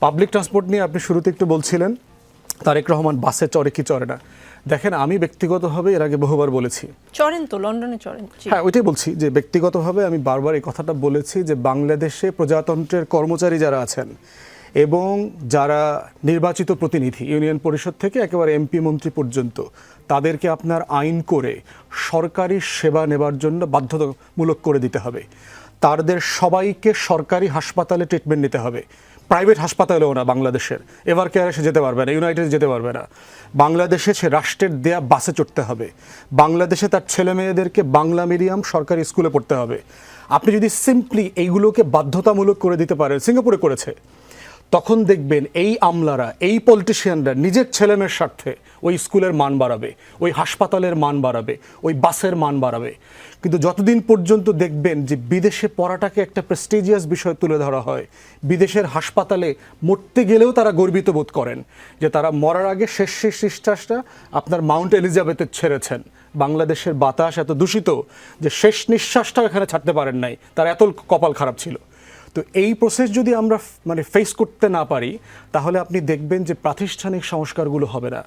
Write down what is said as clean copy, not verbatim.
Public transport নিয়ে আপনি শুরুতে একটু বলছিলেন তারেক রহমান বাসে চড়ে কি চড়ে না। দেখেন, আমি ব্যক্তিগতভাবে এর আগে বহুবার বলেছি, চড়েন তো, লন্ডনে চড়েন। হ্যাঁ ওইটাই বলছি যে ব্যক্তিগতভাবে আমি বারবার এই কথাটা বলেছি যে বাংলাদেশে প্রজাতন্ত্রের কর্মচারী যারা আছেন এবং যারা নির্বাচিত প্রতিনিধি ইউনিয়ন পরিষদ থেকে একেবারে এমপি মন্ত্রী পর্যন্ত, তাদেরকে আপনার আইন করে সরকারি সেবা নেবার জন্য বাধ্যতামূলক করে দিতে হবে। তাদের সবাইকে সরকারি হাসপাতালে ট্রিটমেন্ট নিতে হবে, প্রাইভেট হাসপাতালেও না। বাংলাদেশের এভার কেয়ারে সে যেতে পারবে না, ইউনাইটেড যেতে পারবে না। বাংলাদেশে সে রাষ্ট্রের দেয়া বাসে চড়তে হবে। বাংলাদেশে তার ছেলে মেয়েদেরকে বাংলা মিডিয়াম সরকারি স্কুলে পড়তে হবে। আপনি যদি সিম্পলি এইগুলোকে বাধ্যতামূলক করে দিতে পারেন, সিঙ্গাপুরে করেছে, তখন দেখবেন এই আমলারা, এই পলিটিশিয়ানরা নিজের ছেলেমেয়ের স্বার্থে ওই স্কুলের মান বাড়াবে, ওই হাসপাতালের মান বাড়াবে, ওই বাসের মান বাড়াবে। কিন্তু যতদিন পর্যন্ত দেখবেন যে বিদেশে পড়াটাকে একটা প্রেস্টিজিয়াস বিষয় তুলে ধরা হয়, বিদেশের হাসপাতালে মরতে গেলেও তারা গর্বিত বোধ করেন যে তারা মরার আগে শেষ নিঃশ্বাসটা আপনার মাউন্ট এলিজাবেথে ছেড়েছেন। বাংলাদেশের বাতাস এত দূষিত যে শেষ নিঃশ্বাসটাও এখানে ছাড়তে পারেন নাই, তার এত কপাল খারাপ ছিল। তো এই প্রসেস যদি আমরা ফেস করতে না পারি, তাহলে আপনি দেখবেন যে প্রাতিষ্ঠানিক সংস্কারগুলো হবে না।